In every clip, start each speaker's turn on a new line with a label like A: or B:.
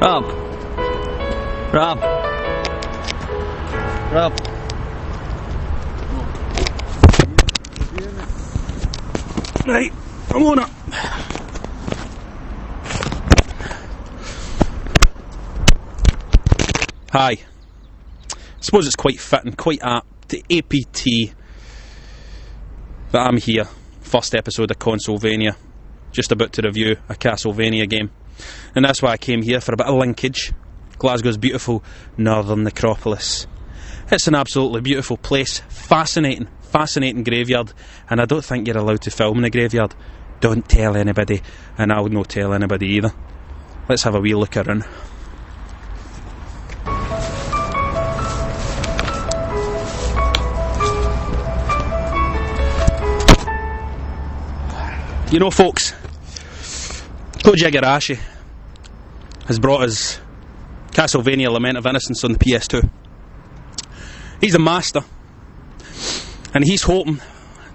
A: Rob. Rob. Rob. Right, I'm on it. Hi. I suppose it's quite fitting, quite apt to APT that I'm here. First episode of Consolevania. Just about to review a Castlevania game. And that's why I came here, for a bit of linkage. Glasgow's beautiful northern necropolis. It's an absolutely beautiful place. Fascinating graveyard. And I don't think you're allowed to film in the graveyard. Don't tell anybody. And I'll not tell anybody either. Let's have a wee look around. You know, folks, Koji Igarashi has brought us Castlevania Lament of Innocence on the PS2. He's a master, and he's hoping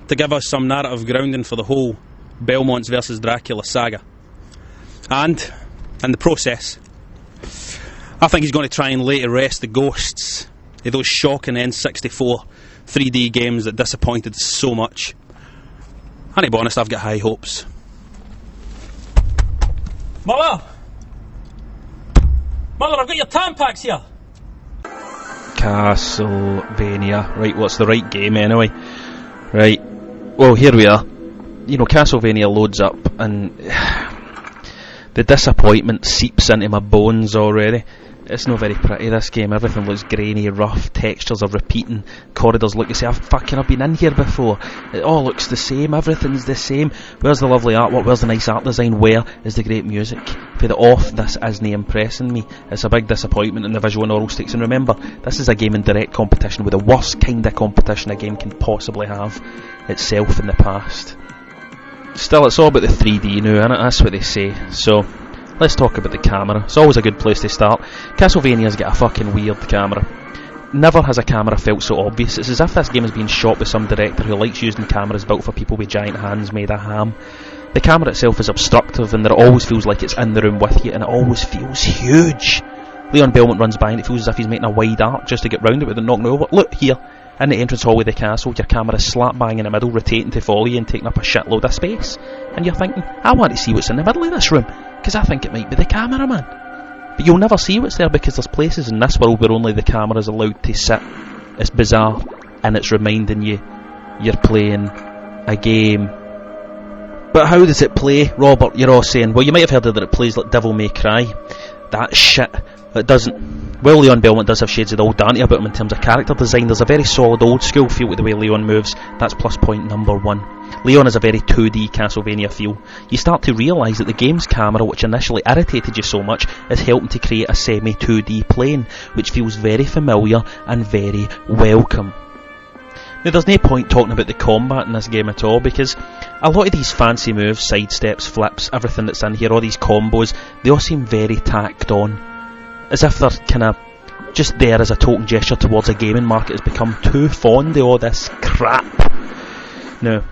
A: to give us some narrative grounding for the whole Belmonts versus Dracula saga. And, in the process, I think he's going to try and lay to rest the ghosts of those shocking N64 3D games that disappointed so much. And to be honest, I've got high hopes. Mother! Mother, I've got your Tampax here! Castlevania. Right, what's the right game anyway? Right, well, here we are. You know, Castlevania loads up and the disappointment seeps into my bones already. It's not very pretty, this game. Everything looks grainy, rough, textures are repeating, corridors look the same. I've been in here before. It all looks the same, everything's the same. Where's the lovely artwork, where's the nice art design, where is the great music? For the off, this isn't impressing me. It's a big disappointment in the visual and oral stakes. And remember, this is a game in direct competition with the worst kind of competition a game can possibly have itself in the past. Still, it's all about the 3D now, innit? That's what they say. So, let's talk about the camera. It's always a good place to start. Castlevania's got a fucking weird camera. Never has a camera felt so obvious. It's as if this game has been shot by some director who likes using cameras built for people with giant hands made of ham. The camera itself is obstructive, and it always feels like it's in the room with you, and it always feels huge. Leon Belmont runs by and it feels as if he's making a wide arc just to get round it without knocking over. Look here, in the entrance hallway of the castle, your camera is slap bang in the middle, rotating to follow you and taking up a shitload of space. And you're thinking, I want to see what's in the middle of this room, because I think it might be the cameraman. But you'll never see what's there, because there's places in this world where only the camera's allowed to sit. It's bizarre, and it's reminding you you're playing a game. But how does it play, Robert? You're all saying, well, you might have heard that it plays like Devil May Cry. That shit. It doesn't. Well, Leon Belmont does have shades of the old Dante about him in terms of character design. There's a very solid old school feel to the way Leon moves. That's plus point number one. Leon has a very 2D Castlevania feel. You start to realise that the game's camera, which initially irritated you so much, is helping to create a semi-2D plane, which feels very familiar and very welcome. Now, there's no point talking about the combat in this game at all, because a lot of these fancy moves, sidesteps, flips, everything that's in here, all these combos, they all seem very tacked on. As if they're kind of just there as a token gesture towards a gaming market has become too fond of all this crap. Now,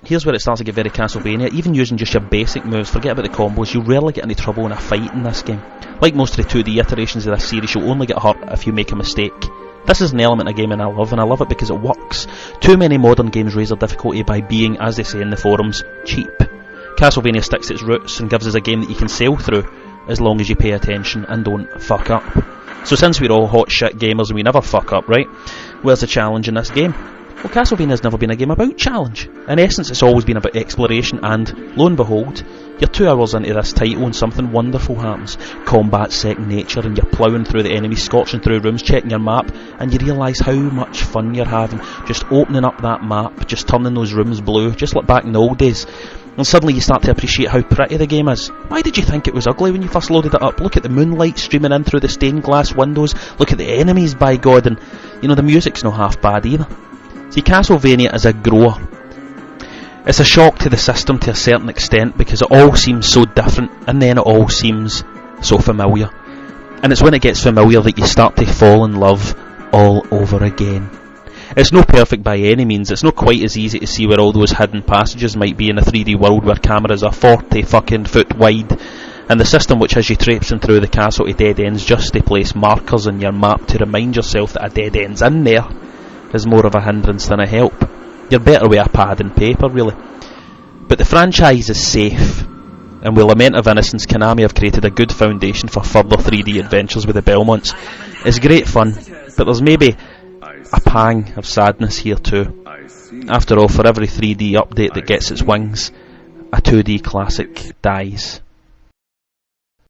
A: here's where it starts to get very Castlevania. Even using just your basic moves, forget about the combos, you rarely get into trouble in a fight in this game. Like most of the 2D iterations of this series, you'll only get hurt if you make a mistake. This is an element of gaming I love, and I love it because it works. Too many modern games raise their difficulty by being, as they say in the forums, cheap. Castlevania sticks to its roots and gives us a game that you can sail through, as long as you pay attention and don't fuck up. So since we're all hot shit gamers and we never fuck up, right, where's the challenge in this game? Well, Castlevania's never been a game about challenge. In essence, it's always been about exploration, and lo and behold, you're 2 hours into this title and something wonderful happens. Combat's second nature, and you're ploughing through the enemies, scorching through rooms, checking your map, and you realise how much fun you're having just opening up that map, just turning those rooms blue, just like back in the old days. And suddenly you start to appreciate how pretty the game is. Why did you think it was ugly when you first loaded it up? Look at the moonlight streaming in through the stained glass windows, look at the enemies, by God, and you know, the music's not half bad either. See, Castlevania is a grower. It's a shock to the system to a certain extent, because it all seems so different, and then it all seems so familiar. And it's when it gets familiar that you start to fall in love all over again. It's no perfect by any means. It's not quite as easy to see where all those hidden passages might be in a 3D world where cameras are 40 fucking foot wide and the system which has you traipsing through the castle to dead ends just to place markers on your map to remind yourself that a dead end's in there is more of a hindrance than a help. You're better with a pad and paper, really. But the franchise is safe, and with Lament of Innocence, Konami have created a good foundation for further 3D adventures with the Belmonts. It's great fun, but there's maybe a pang of sadness here too. After all, for every 3D update that gets its wings, a 2D classic dies.